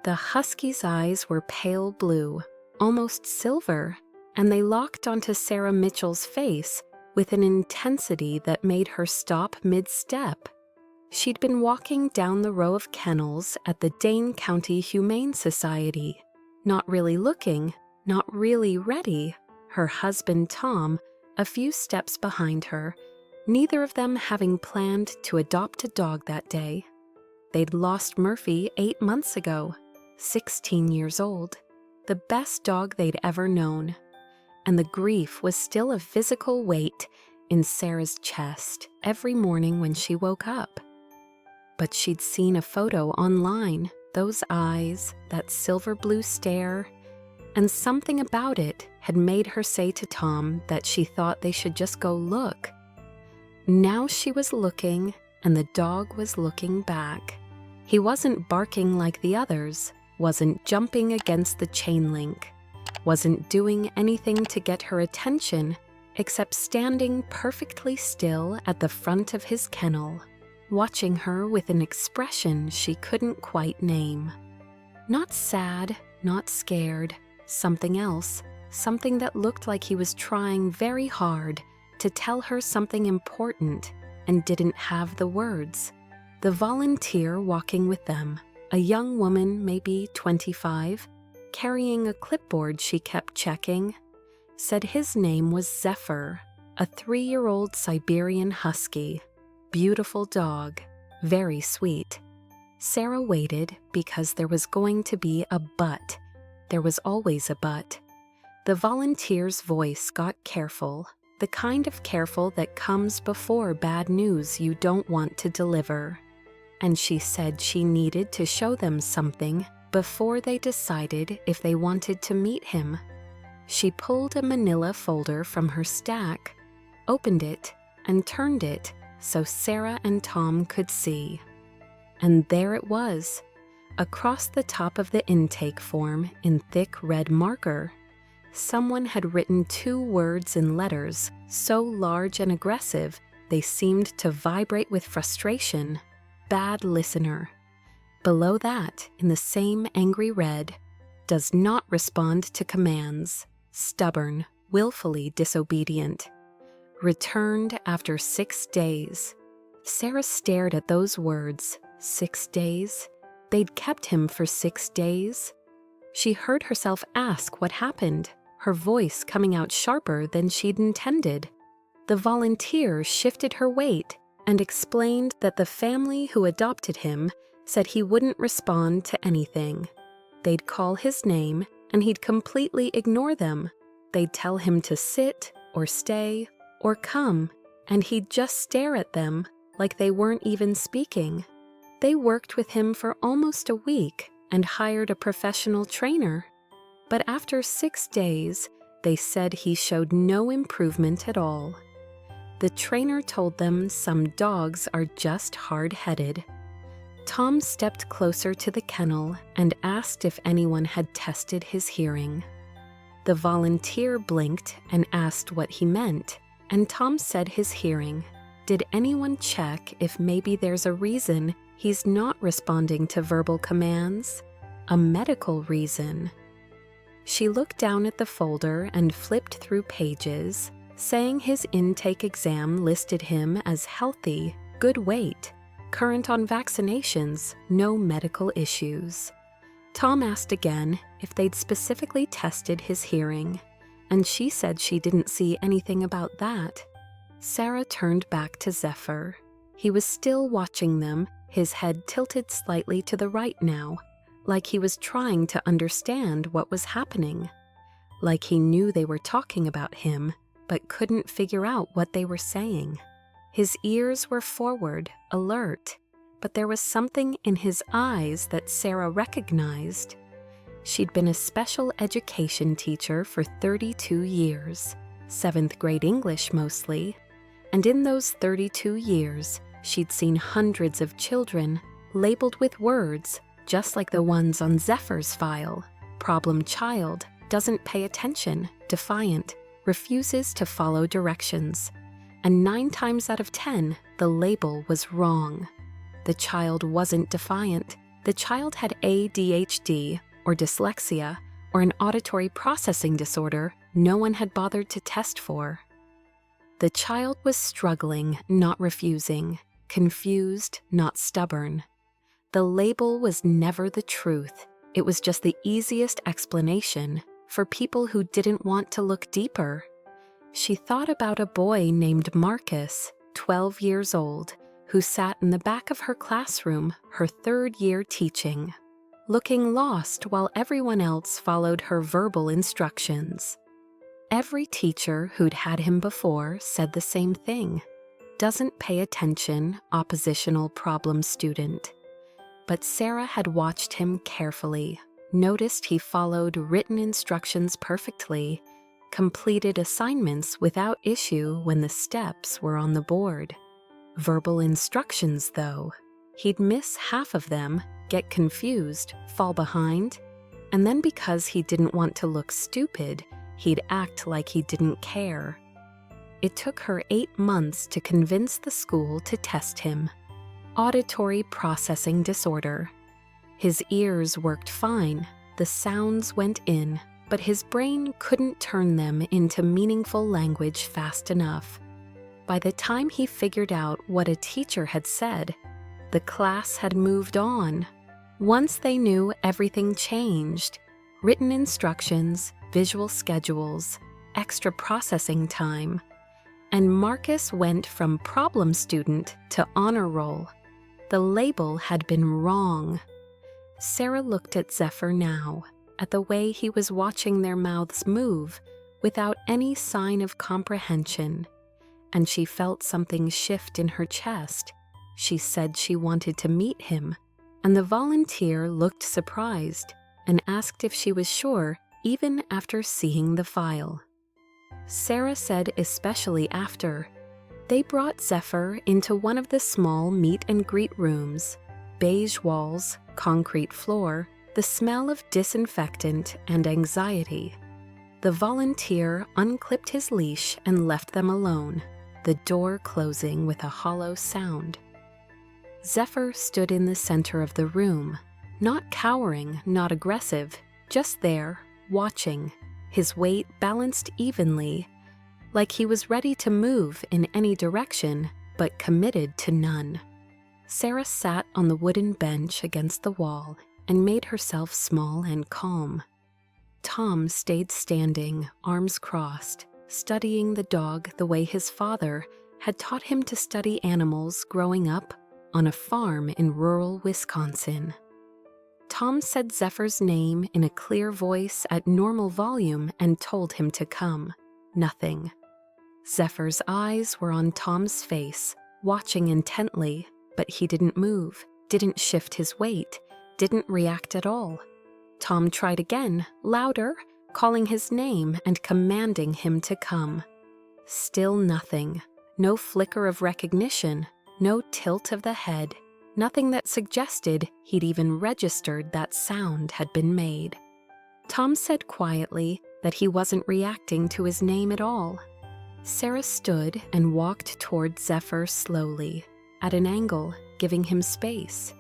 The husky's eyes were pale blue, almost silver, and they locked onto Sarah Mitchell's face with an intensity that made her stop mid-step. She'd been walking down the row of kennels at the Dane County Humane Society, not really looking, not really ready. Her husband, Tom, a few steps behind her, neither of them having planned to adopt a dog that day. They'd lost Murphy 8 months ago, 16 years old, the best dog they'd ever known. And the grief was still a physical weight in Sarah's chest every morning when she woke up. But she'd seen a photo online, those eyes, that silver blue stare, and something about it had made her say to Tom that she thought they should just go look. Now she was looking, and the dog was looking back. He wasn't barking like the others, wasn't jumping against the chain link, wasn't doing anything to get her attention except standing perfectly still at the front of his kennel, watching her with an expression she couldn't quite name. Not sad, not scared, something else, something that looked like he was trying very hard to tell her something important and didn't have the words. The volunteer walking with them, a young woman maybe 25, carrying a clipboard she kept checking, said his name was Zephyr, a 3-year-old Siberian husky. Beautiful dog, very sweet. Sarah waited because there was going to be a but. There was always a but. The volunteer's voice got careful, the kind of careful that comes before bad news you don't want to deliver. And she said she needed to show them something before they decided if they wanted to meet him. She pulled a manila folder from her stack, opened it, and turned it so Sarah and Tom could see. And there it was, across the top of the intake form in thick red marker. Someone had written 2 words in letters so large and aggressive they seemed to vibrate with frustration. Bad listener. Below that, in the same angry red, does not respond to commands, stubborn, willfully disobedient. Returned after 6 days. Sarah stared at those words. 6 days? They'd kept him for 6 days? She heard herself ask what happened, her voice coming out sharper than she'd intended. The volunteer shifted her weight and explained that the family who adopted him said he wouldn't respond to anything. They'd call his name and he'd completely ignore them. They'd tell him to sit or stay or come, and he'd just stare at them like they weren't even speaking. They worked with him for almost a week and hired a professional trainer. But after 6 days, they said he showed no improvement at all. The trainer told them some dogs are just hard-headed. Tom stepped closer to the kennel and asked if anyone had tested his hearing. The volunteer blinked and asked what he meant, and Tom said his hearing. Did anyone check if maybe there's a reason he's not responding to verbal commands? A medical reason. She looked down at the folder and flipped through pages, saying his intake exam listed him as healthy, good weight, current on vaccinations, no medical issues. Tom asked again if they'd specifically tested his hearing, and she said she didn't see anything about that. Sarah turned back to Zephyr. He was still watching them, his head tilted slightly to the right now, like he was trying to understand what was happening. Like he knew they were talking about him, but couldn't figure out what they were saying. His ears were forward, alert, but there was something in his eyes that Sarah recognized. She'd been a special education teacher for 32 years, 7th grade English mostly, and in those 32 years, she'd seen hundreds of children labeled with words just like the ones on Zephyr's file. Problem child, doesn't pay attention, defiant, refuses to follow directions. And 9 times out of 10, the label was wrong. The child wasn't defiant. The child had ADHD, or dyslexia, or an auditory processing disorder no one had bothered to test for. The child was struggling, not refusing, confused, not stubborn. The label was never the truth. It was just the easiest explanation for people who didn't want to look deeper. She thought about a boy named Marcus, 12 years old, who sat in the back of her classroom her third year teaching, looking lost while everyone else followed her verbal instructions. Every teacher who'd had him before said the same thing. Doesn't pay attention, oppositional problem student. But Sarah had watched him carefully, noticed he followed written instructions perfectly, completed assignments without issue when the steps were on the board. Verbal instructions, though. He'd miss half of them, get confused, fall behind, and then because he didn't want to look stupid, he'd act like he didn't care. It took her 8 months to convince the school to test him. Auditory processing disorder. His ears worked fine, the sounds went in, but his brain couldn't turn them into meaningful language fast enough. By the time he figured out what a teacher had said, the class had moved on. Once they knew, everything changed. Written instructions, visual schedules, extra processing time. And Marcus went from problem student to honor roll. The label had been wrong. Sarah looked at Zephyr now, at the way he was watching their mouths move without any sign of comprehension, and she felt something shift in her chest. She said she wanted to meet him, and the volunteer looked surprised and asked if she was sure even after seeing the file. Sarah said especially after. They brought Zephyr into one of the small meet and greet rooms. Beige walls, concrete floor, the smell of disinfectant and anxiety. The volunteer unclipped his leash and left them alone, the door closing with a hollow sound. Zephyr stood in the center of the room, not cowering, not aggressive, just there, watching, his weight balanced evenly, like he was ready to move in any direction, but committed to none. Sarah sat on the wooden bench against the wall and made herself small and calm. Tom stayed standing, arms crossed, studying the dog the way his father had taught him to study animals growing up on a farm in rural Wisconsin. Tom said Zephyr's name in a clear voice at normal volume and told him to come. Nothing. Zephyr's eyes were on Tom's face, watching intently, but he didn't move, didn't shift his weight, didn't react at all. Tom tried again, louder, calling his name and commanding him to come. Still nothing. No flicker of recognition, no tilt of the head, nothing that suggested he'd even registered that sound had been made. Tom said quietly that he wasn't reacting to his name at all. Sarah stood and walked toward Zephyr slowly, at an angle, giving him space.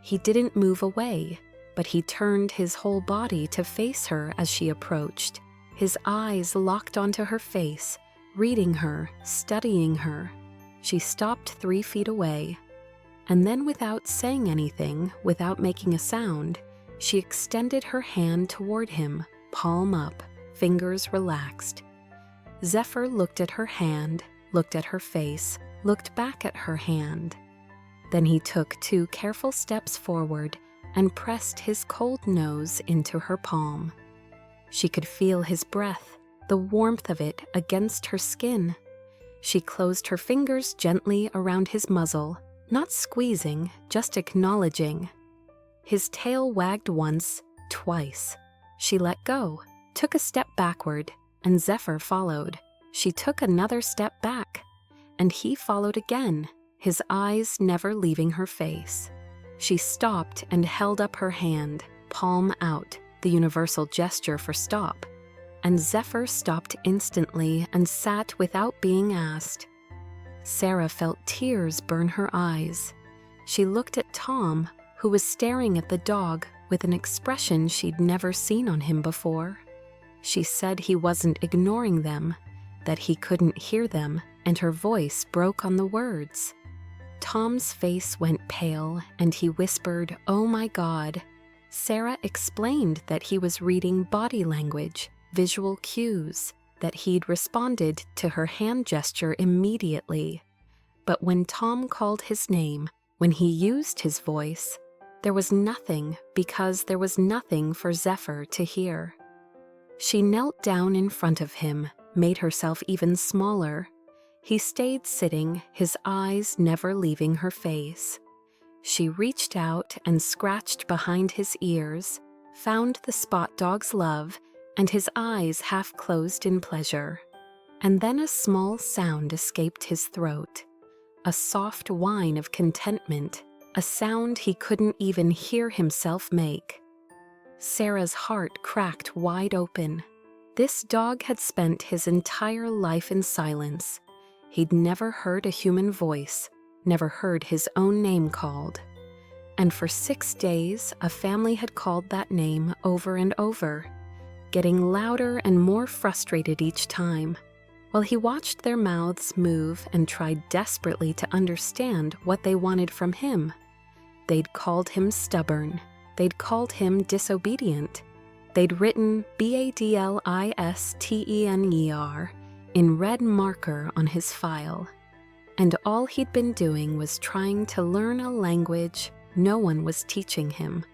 He didn't move away, but he turned his whole body to face her as she approached, his eyes locked onto her face, reading her, studying her. She stopped 3 feet away, and then without saying anything, without making a sound, she extended her hand toward him, palm up, fingers relaxed. Zephyr looked at her hand, looked at her face, looked back at her hand. Then he took 2 careful steps forward and pressed his cold nose into her palm. She could feel his breath, the warmth of it against her skin. She closed her fingers gently around his muzzle, not squeezing, just acknowledging. His tail wagged once, twice. She let go, took a step backward, and Zephyr followed. She took another step back, and he followed again, his eyes never leaving her face. She stopped and held up her hand, palm out, the universal gesture for stop, and Zephyr stopped instantly and sat without being asked. Sarah felt tears burn her eyes. She looked at Tom, who was staring at the dog with an expression she'd never seen on him before. She said he wasn't ignoring them, that he couldn't hear them, and her voice broke on the words. Tom's face went pale, and he whispered, "Oh my God." Sarah explained that he was reading body language, visual cues, that he'd responded to her hand gesture immediately. But when Tom called his name, when he used his voice, there was nothing, because there was nothing for Zephyr to hear. She knelt down in front of him, made herself even smaller. He stayed sitting, his eyes never leaving her face. She reached out and scratched behind his ears, found the spot dog's love, and his eyes half closed in pleasure. And then a small sound escaped his throat, a soft whine of contentment, a sound he couldn't even hear himself make. Sarah's heart cracked wide open. This dog had spent his entire life in silence. He'd never heard a human voice, never heard his own name called. And for 6 days, a family had called that name over and over, getting louder and more frustrated each time, while he watched their mouths move and tried desperately to understand what they wanted from him. They'd called him stubborn. They'd called him disobedient. They'd written BADLISTENER in red marker on his file. And all he'd been doing was trying to learn a language no one was teaching him.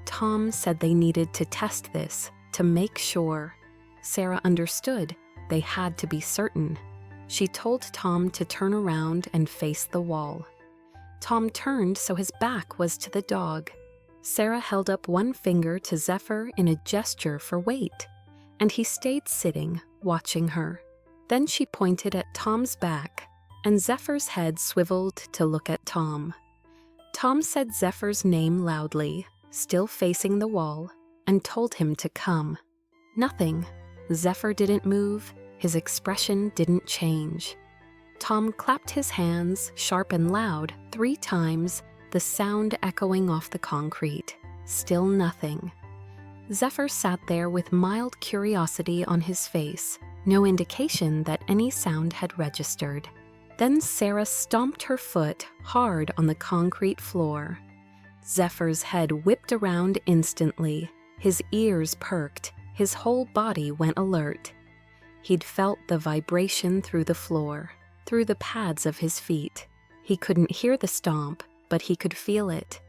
Tom said they needed to test this to make sure. Sarah understood. They had to be certain. She told Tom to turn around and face the wall. Tom turned so his back was to the dog. Sarah held up one finger to Zephyr in a gesture for wait, and he stayed sitting, watching her. Then she pointed at Tom's back, and Zephyr's head swiveled to look at Tom. Tom said Zephyr's name loudly, still facing the wall, and told him to come. Nothing. Zephyr didn't move. His expression didn't change. Tom clapped his hands, sharp and loud, 3 times, the sound echoing off the concrete. Still nothing. Zephyr sat there with mild curiosity on his face, no indication that any sound had registered. Then Sarah stomped her foot hard on the concrete floor. Zephyr's head whipped around instantly. His ears perked. His whole body went alert. He'd felt the vibration through the floor, through the pads of his feet. He couldn't hear the stomp, but he could feel it.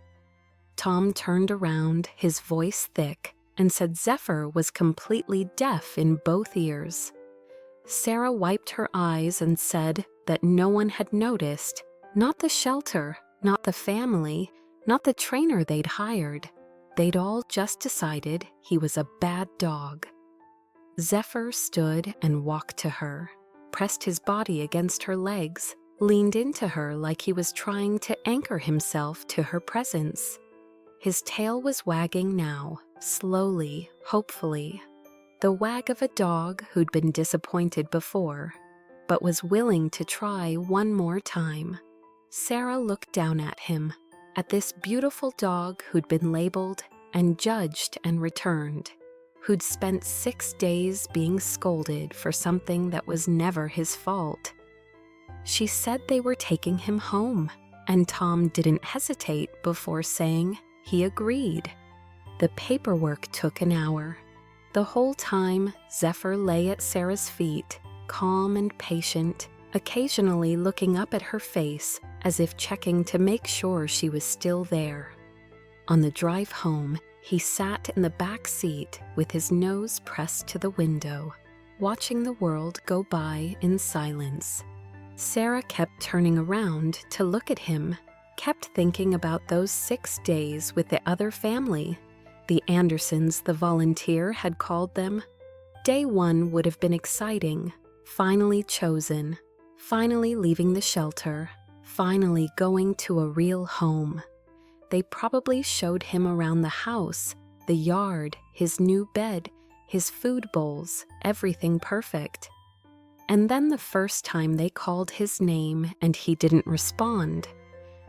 Tom turned around, his voice thick, and said Zephyr was completely deaf in both ears. Sarah wiped her eyes and said that no one had noticed, not the shelter, not the family, not the trainer they'd hired. They'd all just decided he was a bad dog. Zephyr stood and walked to her, pressed his body against her legs, leaned into her like he was trying to anchor himself to her presence. His tail was wagging now, slowly, hopefully. The wag of a dog who'd been disappointed before, but was willing to try one more time. Sarah looked down at him, at this beautiful dog who'd been labeled and judged and returned, who'd spent 6 days being scolded for something that was never his fault. She said they were taking him home, and Tom didn't hesitate before saying he agreed. The paperwork took an hour. The whole time, Zephyr lay at Sarah's feet, calm and patient, occasionally looking up at her face as if checking to make sure she was still there. On the drive home, he sat in the back seat with his nose pressed to the window, watching the world go by in silence. Sarah kept turning around to look at him, kept thinking about those 6 days with the other family. The Andersons, the volunteer, had called them. Day 1 would have been exciting, finally chosen, finally leaving the shelter, finally going to a real home. They probably showed him around the house, the yard, his new bed, his food bowls, everything perfect. And then the first time they called his name and he didn't respond.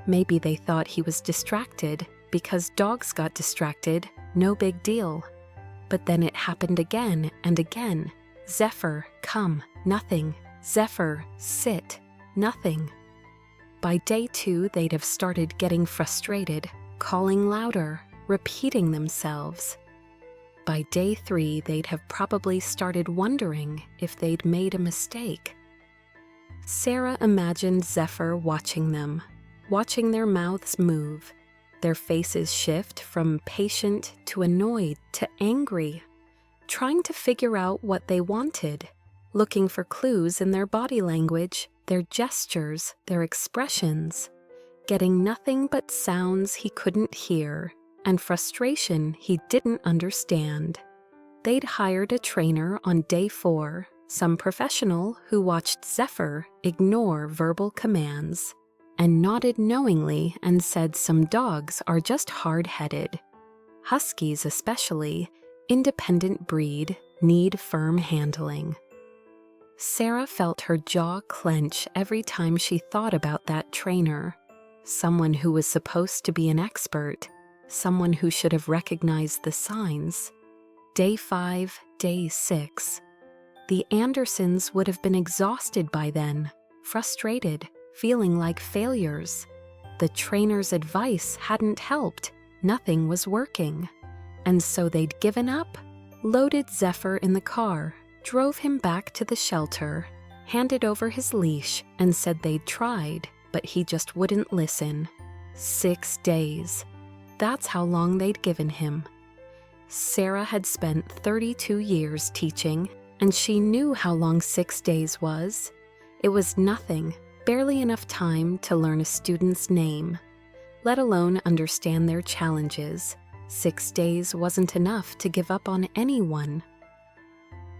Maybe they thought he was distracted because dogs got distracted, no big deal. But then it happened again and again. Zephyr, come, nothing. Zephyr, sit, nothing. By day 2, they'd have started getting frustrated, calling louder, repeating themselves. By day 3, they'd have probably started wondering if they'd made a mistake. Sarah imagined Zephyr watching them, watching their mouths move, their faces shift from patient to annoyed to angry, trying to figure out what they wanted, looking for clues in their body language, their gestures, their expressions, getting nothing but sounds he couldn't hear and frustration he didn't understand. They'd hired a trainer on day 4, some professional who watched Zephyr ignore verbal commands and nodded knowingly and said some dogs are just hard-headed. Huskies especially, independent breed, need firm handling. Sarah felt her jaw clench every time she thought about that trainer, someone who was supposed to be an expert, someone who should have recognized the signs. Day 5, day 6. The Andersons would have been exhausted by then, frustrated, feeling like failures. The trainer's advice hadn't helped, nothing was working. And so they'd given up, loaded Zephyr in the car, drove him back to the shelter, handed over his leash, and said they'd tried, but he just wouldn't listen. 6 days. That's how long they'd given him. Sarah had spent 32 years teaching, and she knew how long 6 days was. It was nothing, barely enough time to learn a student's name, let alone understand their challenges. 6 days wasn't enough to give up on anyone.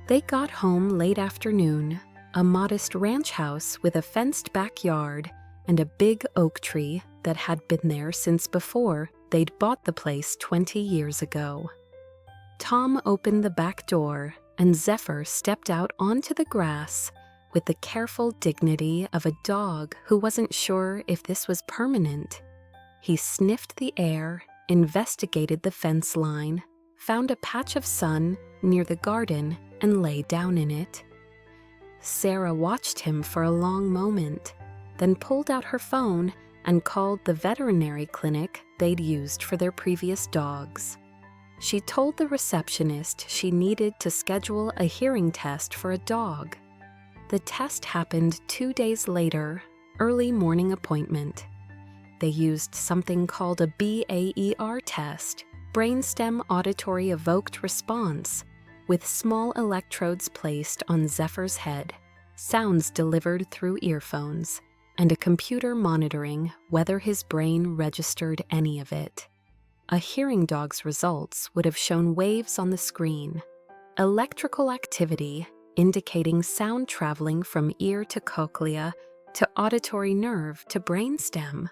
They got home late afternoon, a modest ranch house with a fenced backyard and a big oak tree that had been there since before they'd bought the place 20 years ago. Tom opened the back door, and Zephyr stepped out onto the grass with the careful dignity of a dog who wasn't sure if this was permanent. He sniffed the air, investigated the fence line, found a patch of sun near the garden, and lay down in it. Sarah watched him for a long moment, then pulled out her phone and called the veterinary clinic they'd used for their previous dogs. She told the receptionist she needed to schedule a hearing test for a dog. The test happened 2 days later, early morning appointment. They used something called a BAER test, brainstem auditory evoked response, with small electrodes placed on Zephyr's head, sounds delivered through earphones, and a computer monitoring whether his brain registered any of it. A hearing dog's results would have shown waves on the screen, electrical activity indicating sound traveling from ear to cochlea to auditory nerve to brainstem.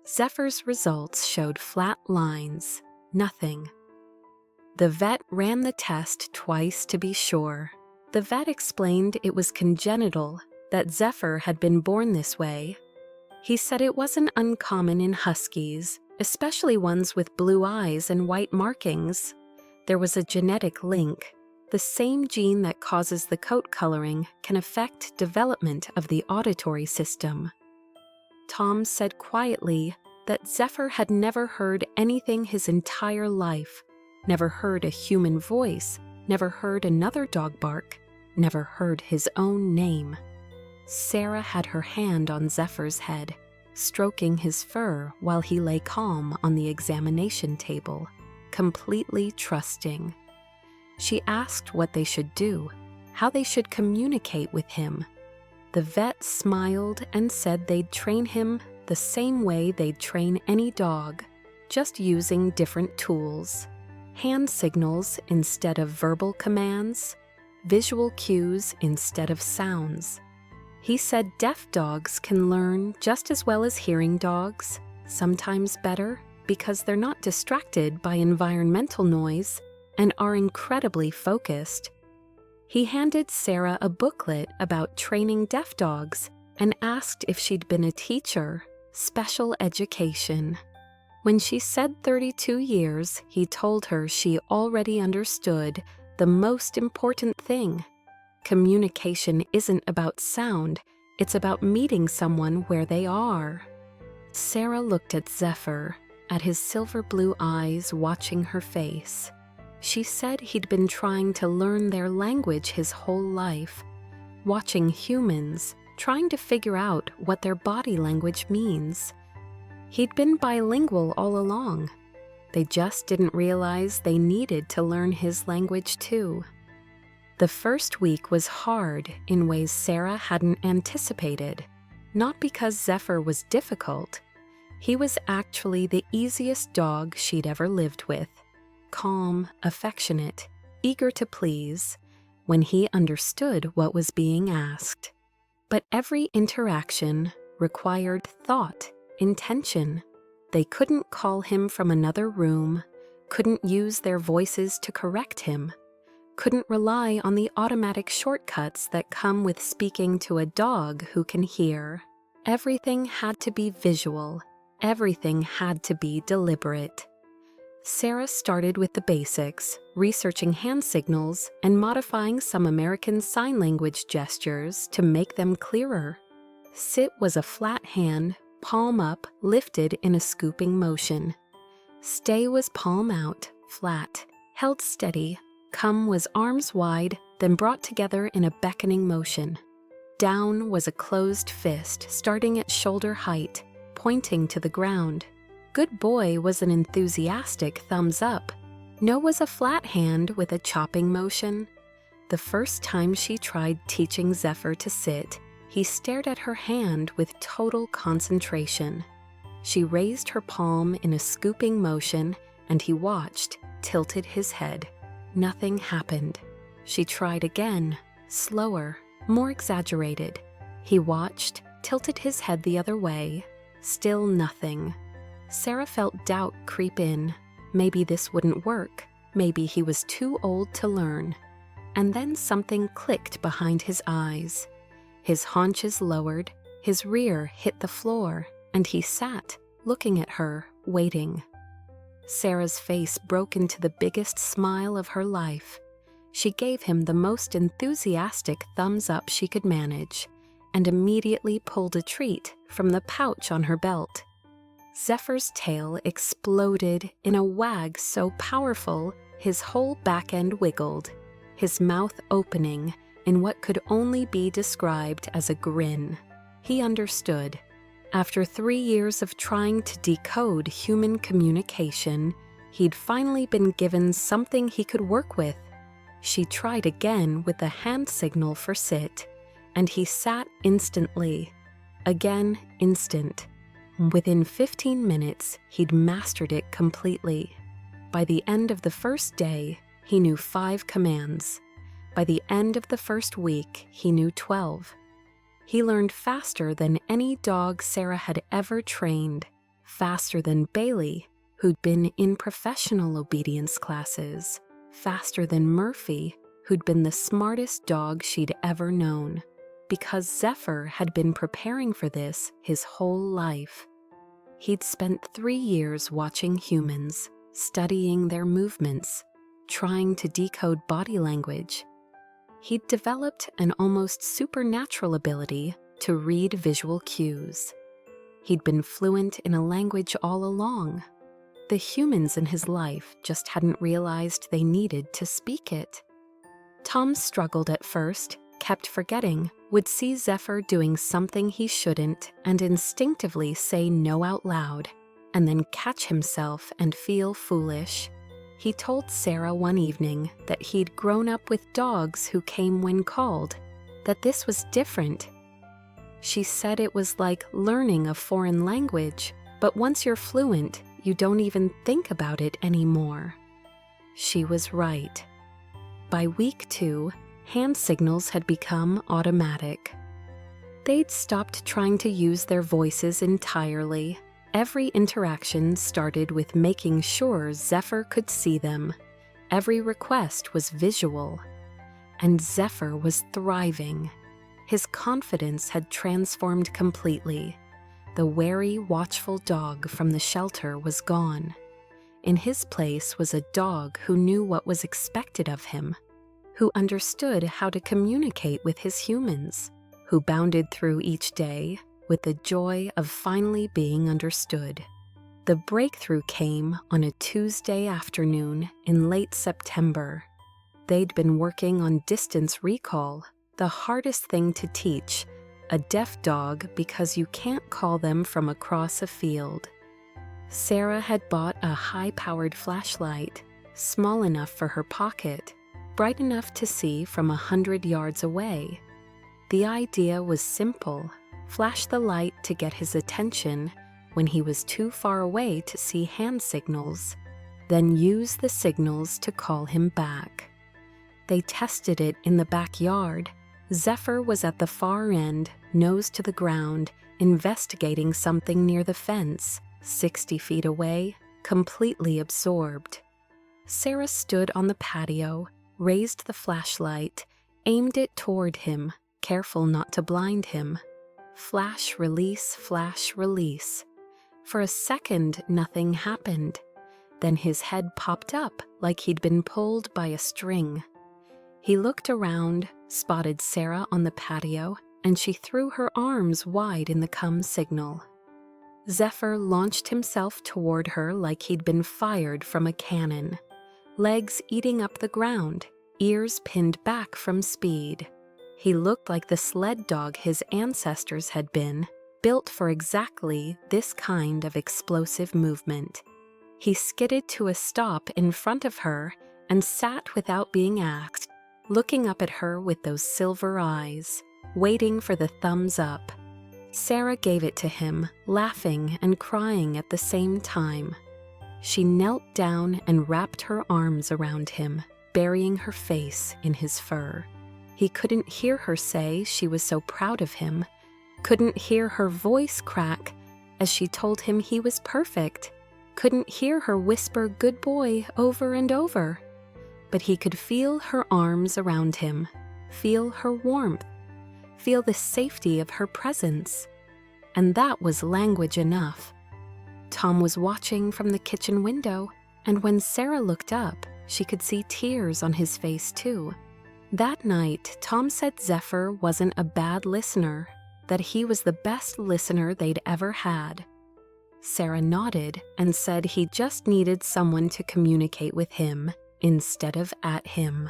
Zephyr's results showed flat lines, nothing. The vet ran the test twice to be sure. The vet explained it was congenital, that Zephyr had been born this way. He said it wasn't uncommon in huskies, especially ones with blue eyes and white markings. There was a genetic link. The same gene that causes the coat coloring can affect development of the auditory system. Tom said quietly that Zephyr had never heard anything his entire life, never heard a human voice, never heard another dog bark, never heard his own name. Sarah had her hand on Zephyr's head, stroking his fur while he lay calm on the examination table, completely trusting. She asked what they should do, how they should communicate with him. The vet smiled and said they'd train him the same way they'd train any dog, just using different tools. Hand signals instead of verbal commands, visual cues instead of sounds. He said deaf dogs can learn just as well as hearing dogs, sometimes better, because they're not distracted by environmental noise and are incredibly focused. He handed Sarah a booklet about training deaf dogs and asked if she'd been a teacher, special education. When she said 32 years, he told her she already understood the most important thing. Communication isn't about sound, it's about meeting someone where they are. Sarah looked at Zephyr, at his silver blue eyes watching her face. She said he'd been trying to learn their language his whole life, watching humans, trying to figure out what their body language means. He'd been bilingual all along. They just didn't realize they needed to learn his language too. The first week was hard in ways Sarah hadn't anticipated, not because Zephyr was difficult. He was actually the easiest dog she'd ever lived with. Calm, affectionate, eager to please, when he understood what was being asked. But every interaction required thought, intention. They couldn't call him from another room, couldn't use their voices to correct him, couldn't rely on the automatic shortcuts that come with speaking to a dog who can hear. Everything had to be visual. Everything had to be deliberate. Sarah started with the basics, researching hand signals and modifying some American Sign Language gestures to make them clearer. Sit was a flat hand, palm up, lifted in a scooping motion. Stay was palm out, flat, held steady. Come was arms wide, then brought together in a beckoning motion. Down was a closed fist, starting at shoulder height, pointing to the ground. Good boy was an enthusiastic thumbs up. No was a flat hand with a chopping motion. The first time she tried teaching Zephyr to sit, he stared at her hand with total concentration. She raised her palm in a scooping motion, and he watched, tilted his head. Nothing happened. She tried again, slower, more exaggerated. He watched, tilted his head the other way. Still nothing. Sarah felt doubt creep in. Maybe this wouldn't work. Maybe he was too old to learn. And then something clicked behind his eyes. His haunches lowered, his rear hit the floor, and he sat, looking at her, waiting. Sarah's face broke into the biggest smile of her life. She gave him the most enthusiastic thumbs up she could manage, and immediately pulled a treat from the pouch on her belt. Zephyr's tail exploded in a wag so powerful his whole back end wiggled, his mouth opening in what could only be described as a grin. He understood. After 3 years of trying to decode human communication, he'd finally been given something he could work with. She tried again with the hand signal for sit, and he sat instantly. Again, instant. Within 15 minutes, he'd mastered it completely. By the end of the first day, he knew 5 commands. By the end of the first week, he knew 12. He learned faster than any dog Sarah had ever trained, faster than Bailey, who'd been in professional obedience classes, faster than Murphy, who'd been the smartest dog she'd ever known, because Zephyr had been preparing for this his whole life. He'd spent 3 years watching humans, studying their movements, trying to decode body language. He'd developed an almost supernatural ability to read visual cues. He'd been fluent in a language all along. The humans in his life just hadn't realized they needed to speak it. Tom struggled at first, kept forgetting, would see Zephyr doing something he shouldn't and instinctively say no out loud, and then catch himself and feel foolish. He told Sarah one evening that he'd grown up with dogs who came when called, that this was different. She said it was like learning a foreign language, but once you're fluent, you don't even think about it anymore. She was right. By week 2, hand signals had become automatic. They'd stopped trying to use their voices entirely. Every interaction started with making sure Zephyr could see them. Every request was visual. And Zephyr was thriving. His confidence had transformed completely. The wary, watchful dog from the shelter was gone. In his place was a dog who knew what was expected of him, who understood how to communicate with his humans, who bounded through each day with the joy of finally being understood. The breakthrough came on a Tuesday afternoon in late September. They'd been working on distance recall, the hardest thing to teach a deaf dog because you can't call them from across a field. Sarah had bought a high-powered flashlight, small enough for her pocket, bright enough to see from 100 yards away. The idea was simple: flash the light to get his attention when he was too far away to see hand signals, then use the signals to call him back. They tested it in the backyard. Zephyr was at the far end, nose to the ground, investigating something near the fence, 60 feet away, completely absorbed. Sarah stood on the patio, raised the flashlight, aimed it toward him, careful not to blind him. Flash, release, flash, release. For a second, nothing happened. Then his head popped up like he'd been pulled by a string. He looked around, spotted Sarah on the patio, and she threw her arms wide in the come signal. Zephyr launched himself toward her like he'd been fired from a cannon, legs eating up the ground, ears pinned back from speed. He looked like the sled dog his ancestors had been, built for exactly this kind of explosive movement. He skidded to a stop in front of her and sat without being asked, looking up at her with those silver eyes, waiting for the thumbs up. Sarah gave it to him, laughing and crying at the same time. She knelt down and wrapped her arms around him, burying her face in his fur. He couldn't hear her say she was so proud of him, couldn't hear her voice crack as she told him he was perfect, couldn't hear her whisper "good boy" over and over. But he could feel her arms around him, feel her warmth, feel the safety of her presence. And that was language enough. Tom was watching from the kitchen window, and when Sarah looked up, she could see tears on his face too. That night, Tom said Zephyr wasn't a bad listener, that he was the best listener they'd ever had. Sarah nodded and said he just needed someone to communicate with him instead of at him.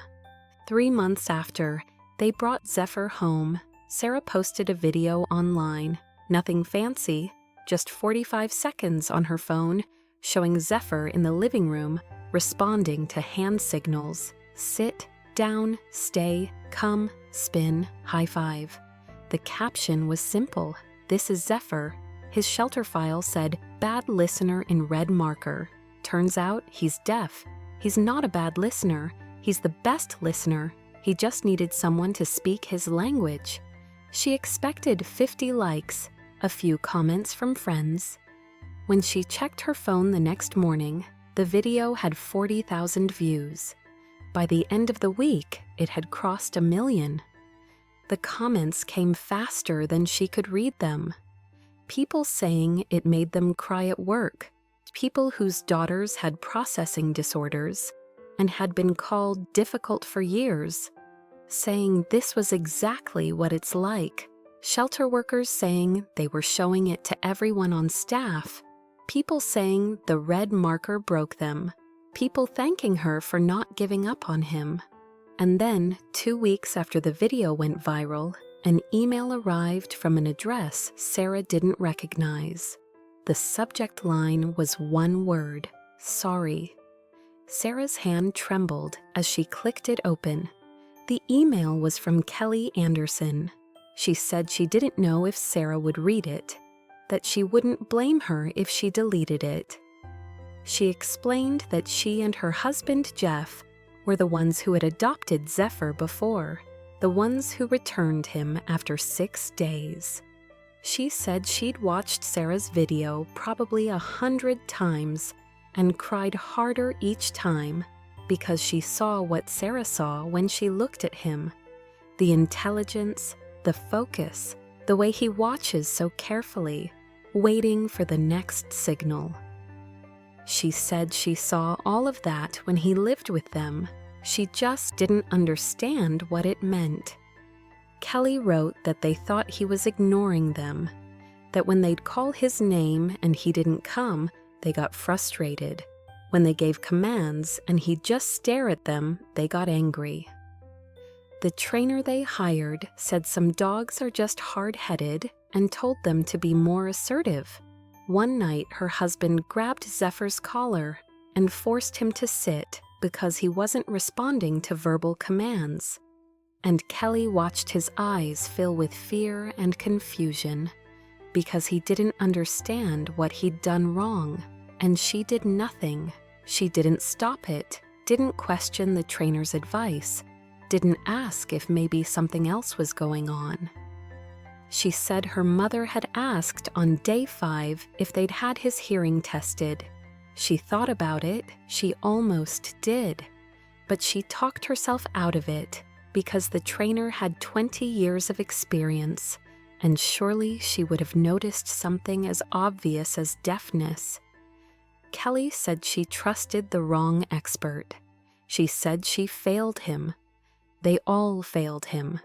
3 months after, they brought Zephyr home. Sarah posted a video online, nothing fancy, just 45 seconds on her phone, showing Zephyr in the living room, responding to hand signals: sit, down, stay, come, spin, high five. The caption was simple: "This is Zephyr." His shelter file said, "bad listener" in red marker. Turns out he's deaf. He's not a bad listener. He's the best listener. He just needed someone to speak his language. She expected 50 likes, a few comments from friends. When she checked her phone the next morning, the video had 40,000 views. By the end of the week, it had crossed 1 million. The comments came faster than she could read them. People saying it made them cry at work, people whose daughters had processing disorders and had been called difficult for years, saying this was exactly what it's like. Shelter workers saying they were showing it to everyone on staff. People saying the red marker broke them. People thanking her for not giving up on him. And then, 2 weeks after the video went viral, an email arrived from an address Sarah didn't recognize. The subject line was one word: sorry. Sarah's hand trembled as she clicked it open. The email was from Kelly Anderson. She said she didn't know if Sarah would read it, that she wouldn't blame her if she deleted it. She explained that she and her husband Jeff were the ones who had adopted Zephyr before, the ones who returned him after 6 days. She said she'd watched Sarah's video probably 100 times and cried harder each time because she saw what Sarah saw when she looked at him: the intelligence, the focus, the way he watches so carefully. waiting for the next signal. She said she saw all of that when he lived with them. She just didn't understand what it meant. Kelly wrote that they thought he was ignoring them, that when they'd call his name and he didn't come, they got frustrated. When they gave commands and he'd just stare at them, they got angry. The trainer they hired said some dogs are just hard-headed and told them to be more assertive. One night, her husband grabbed Zephyr's collar and forced him to sit because he wasn't responding to verbal commands. And Kelly watched his eyes fill with fear and confusion because he didn't understand what he'd done wrong, and she did nothing. She didn't stop it, didn't question the trainer's advice, didn't ask if maybe something else was going on. She said her mother had asked on day 5 if they'd had his hearing tested. She thought about it, she almost did, but she talked herself out of it because the trainer had 20 years of experience, and surely she would have noticed something as obvious as deafness. Kelly said she trusted the wrong expert. She said she failed him. They all failed him.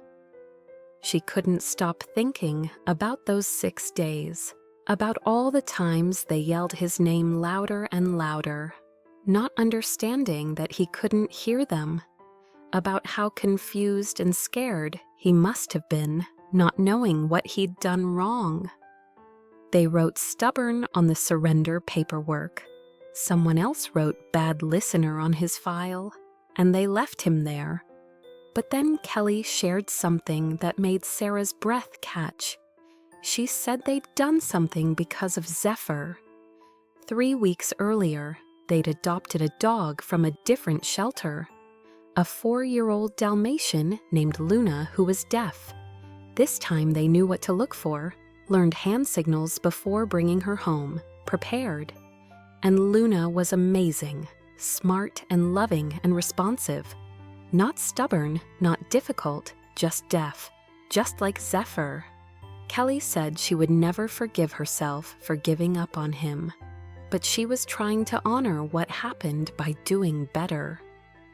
She couldn't stop thinking about those 6 days, about all the times they yelled his name louder and louder, not understanding that he couldn't hear them, about how confused and scared he must have been, not knowing what he'd done wrong. They wrote stubborn on the surrender paperwork. Someone else wrote bad listener on his file, and they left him there. But then Kelly shared something that made Sarah's breath catch. She said they'd done something because of Zephyr. 3 weeks earlier, they'd adopted a dog from a different shelter, a 4-year-old Dalmatian named Luna who was deaf. This time they knew what to look for, learned hand signals before bringing her home, prepared. And Luna was amazing, smart and loving and responsive. Not stubborn, not difficult, just deaf, just like Zephyr. Kelly said she would never forgive herself for giving up on him, but she was trying to honor what happened by doing better.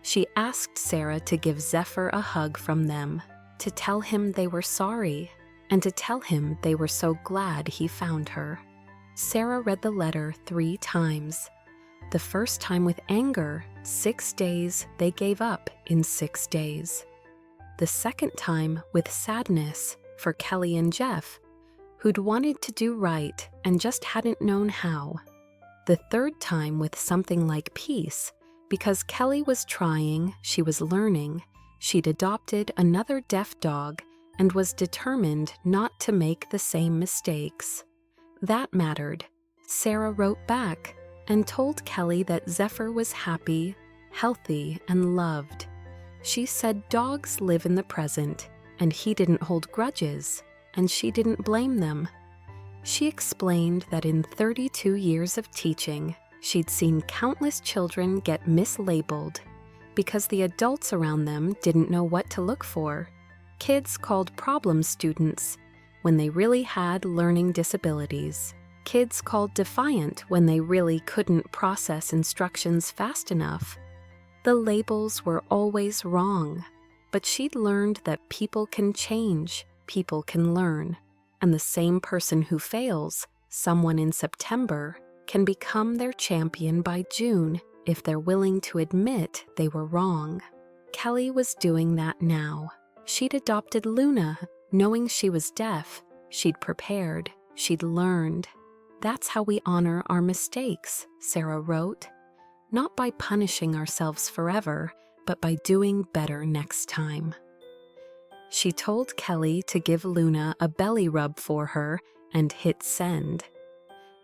She asked Sarah to give Zephyr a hug from them, to tell him they were sorry, and to tell him they were so glad he found her. Sarah read the letter 3 times. The first time with anger, 6 days they gave up in 6 days. The second time with sadness for Kelly and Jeff, who'd wanted to do right and just hadn't known how. The third time with something like peace, because Kelly was trying, she was learning, she'd adopted another deaf dog and was determined not to make the same mistakes. That mattered. Sarah wrote back and told Kelly that Zephyr was happy, healthy, and loved. She said dogs live in the present, and he didn't hold grudges, and she didn't blame them. She explained that in 32 years of teaching, she'd seen countless children get mislabeled because the adults around them didn't know what to look for. Kids called problem students when they really had learning disabilities. Kids called defiant when they really couldn't process instructions fast enough. The labels were always wrong, but she'd learned that people can change, people can learn, and the same person who fails, someone in September, can become their champion by June if they're willing to admit they were wrong. Kelly was doing that now. She'd adopted Luna, knowing she was deaf. She'd prepared, she'd learned. That's how we honor our mistakes, Sarah wrote. Not by punishing ourselves forever, but by doing better next time. She told Kelly to give Luna a belly rub for her and hit send.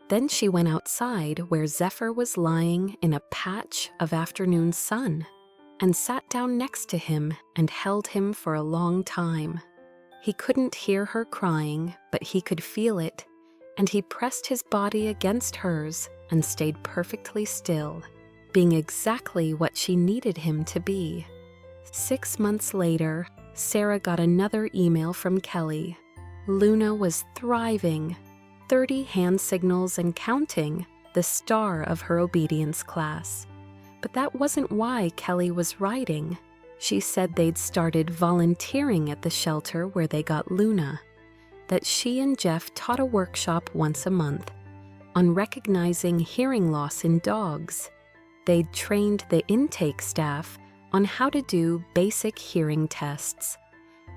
Then she went outside where Zephyr was lying in a patch of afternoon sun and sat down next to him and held him for a long time. He couldn't hear her crying, but he could feel it, and he pressed his body against hers and stayed perfectly still, being exactly what she needed him to be. 6 months later, Sarah got another email from Kelly. Luna was thriving. 30 hand signals and counting, the star of her obedience class. But that wasn't why Kelly was writing. She said they'd started volunteering at the shelter where they got Luna, that she and Jeff taught a workshop once a month on recognizing hearing loss in dogs. They'd trained the intake staff on how to do basic hearing tests,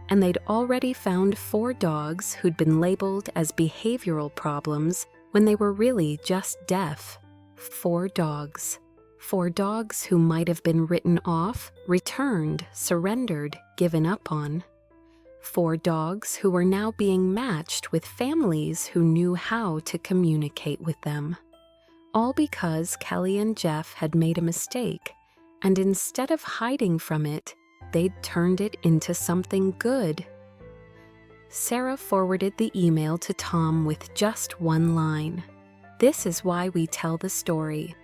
and they'd already found 4 dogs who'd been labeled as behavioral problems when they were really just deaf. 4 dogs. 4 dogs who might have been written off, returned, surrendered, given up on. 4 dogs who were now being matched with families who knew how to communicate with them. All because Kelly and Jeff had made a mistake, and instead of hiding from it, they'd turned it into something good. Sarah forwarded the email to Tom with just one line. "This is why we tell the story.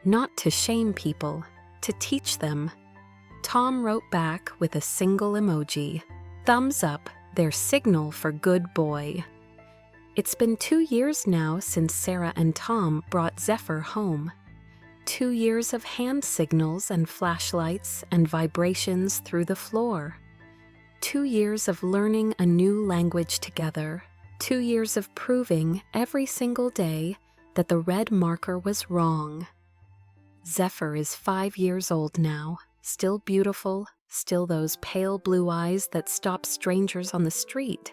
Not to shame people, to teach them." Tom wrote back with a single emoji. Thumbs up, their signal for good boy. It's been 2 years now since Sarah and Tom brought Zephyr home. 2 years of hand signals and flashlights and vibrations through the floor. 2 years of learning a new language together. 2 years of proving every single day that the red marker was wrong. Zephyr is 5 years old now, still beautiful, still those pale blue eyes that stop strangers on the street,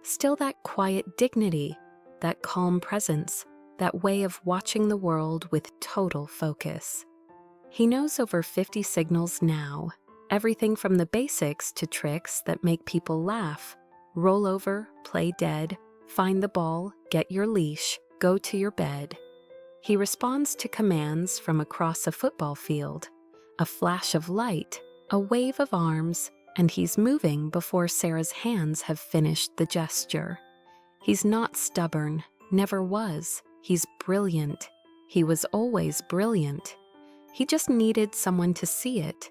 still that quiet dignity, that calm presence, that way of watching the world with total focus. He knows over 50 signals now, everything from the basics to tricks that make people laugh. Roll over, play dead, find the ball, get your leash, go to your bed. He responds to commands from across a football field, a flash of light, a wave of arms, and he's moving before Sarah's hands have finished the gesture. He's not stubborn, never was. He's brilliant. He was always brilliant. He just needed someone to see it.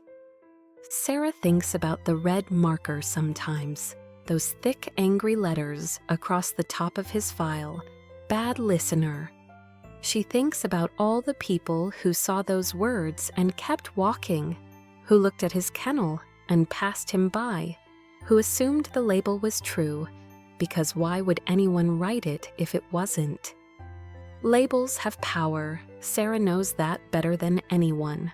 Sarah thinks about the red marker sometimes, those thick, angry letters across the top of his file. Bad listener. She thinks about all the people who saw those words and kept walking, who looked at his kennel and passed him by, who assumed the label was true, because why would anyone write it if it wasn't? Labels have power. Sarah knows that better than anyone.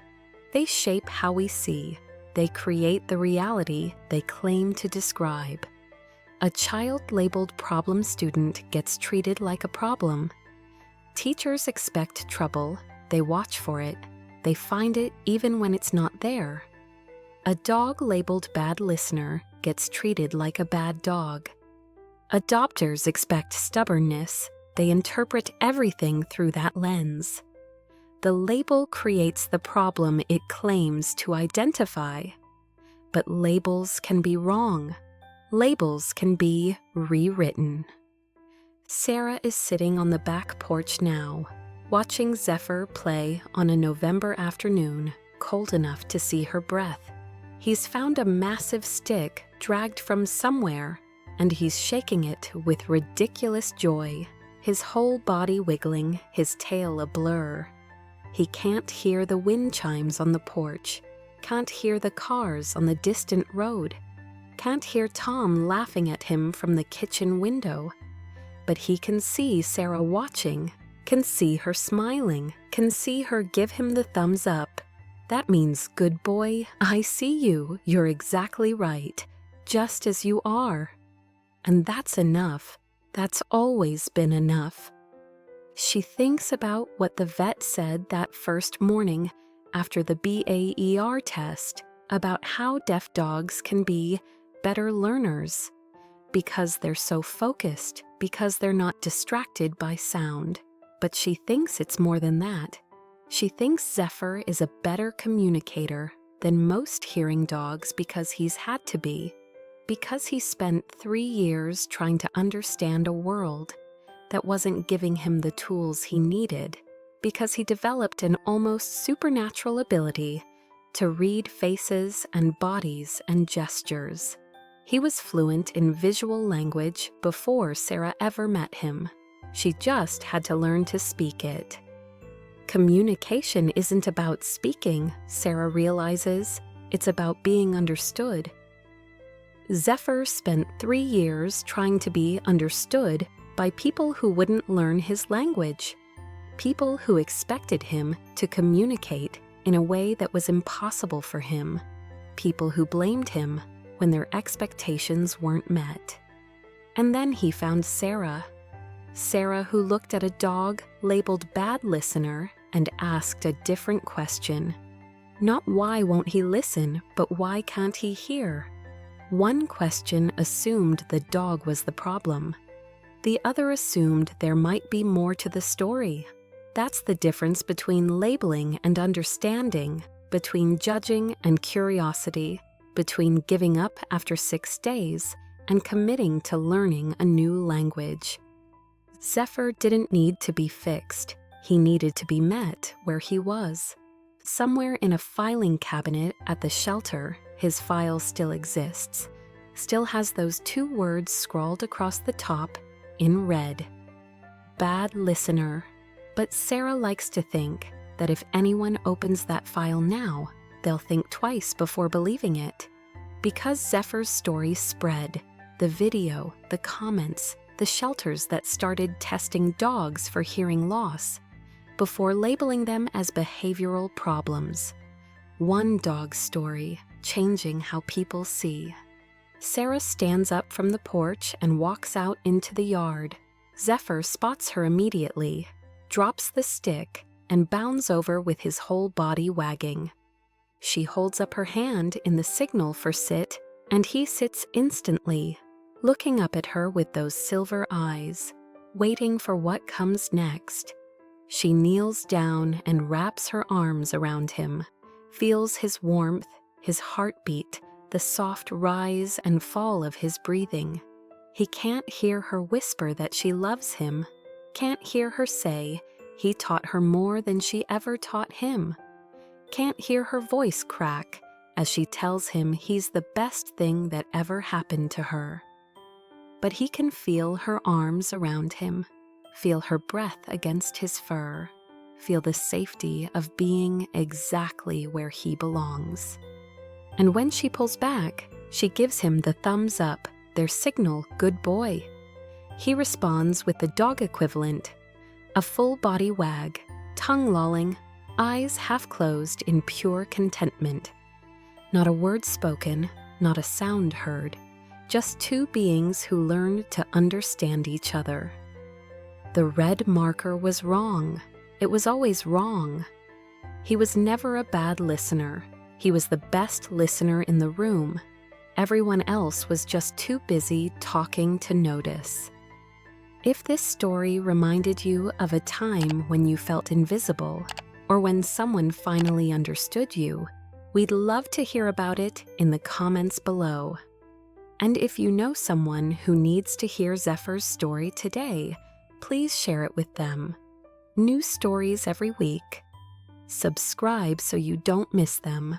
They shape how we see. They create the reality they claim to describe. A child-labeled problem student gets treated like a problem. Teachers expect trouble. They watch for it. They find it even when it's not there. A dog labeled bad listener gets treated like a bad dog. Adopters expect stubbornness. They interpret everything through that lens. The label creates the problem it claims to identify. But labels can be wrong. Labels can be rewritten. Sarah is sitting on the back porch now, watching Zephyr play on a November afternoon, cold enough to see her breath. He's found a massive stick dragged from somewhere, and he's shaking it with ridiculous joy, his whole body wiggling, his tail a blur. He can't hear the wind chimes on the porch, can't hear the cars on the distant road, can't hear Tom laughing at him from the kitchen window. But he can see Sarah watching, can see her smiling, can see her give him the thumbs up. That means, good boy, I see you, you're exactly right, just as you are. And that's enough. That's always been enough. She thinks about what the vet said that first morning after the BAER test about how deaf dogs can be better learners because they're so focused, because they're not distracted by sound. But she thinks it's more than that. She thinks Zephyr is a better communicator than most hearing dogs because he's had to be, because he spent 3 years trying to understand a world that wasn't giving him the tools he needed, because he developed an almost supernatural ability to read faces and bodies and gestures. He was fluent in visual language before Sarah ever met him. She just had to learn to speak it. Communication isn't about speaking, Sarah realizes. It's about being understood. Zephyr spent 3 years trying to be understood by people who wouldn't learn his language, people who expected him to communicate in a way that was impossible for him, people who blamed him when their expectations weren't met. And then he found Sarah. Sarah, who looked at a dog labeled bad listener and asked a different question. Not why won't he listen, but why can't he hear? One question assumed the dog was the problem. The other assumed there might be more to the story. That's the difference between labeling and understanding, between judging and curiosity, between giving up after 6 days and committing to learning a new language. Zephyr didn't need to be fixed. He needed to be met where he was. Somewhere in a filing cabinet at the shelter, his file still exists, still has those 2 words scrawled across the top in red. Bad listener. But Sarah likes to think that if anyone opens that file now, they'll think twice before believing it. Because Zephyr's story spread, the video, the comments, the shelters that started testing dogs for hearing loss, before labeling them as behavioral problems. One dog's story changing how people see. Sarah stands up from the porch and walks out into the yard. Zephyr spots her immediately, drops the stick, and bounds over with his whole body wagging. She holds up her hand in the signal for sit, and he sits instantly, looking up at her with those silver eyes, waiting for what comes next. She kneels down and wraps her arms around him, feels his warmth, his heartbeat, the soft rise and fall of his breathing. He can't hear her whisper that she loves him, can't hear her say he taught her more than she ever taught him, can't hear her voice crack as she tells him he's the best thing that ever happened to her. But he can feel her arms around him, feel her breath against his fur, feel the safety of being exactly where he belongs. And when she pulls back, she gives him the thumbs up, their signal, good boy. He responds with the dog equivalent, a full body wag, tongue lolling, eyes half closed in pure contentment. Not a word spoken, not a sound heard, just 2 beings who learned to understand each other. The red marker was wrong. It was always wrong. He was never a bad listener. He was the best listener in the room. Everyone else was just too busy talking to notice. If this story reminded you of a time when you felt invisible, or when someone finally understood you, we'd love to hear about it in the comments below. And if you know someone who needs to hear Zephyr's story today, please share it with them. New stories every week. Subscribe so you don't miss them.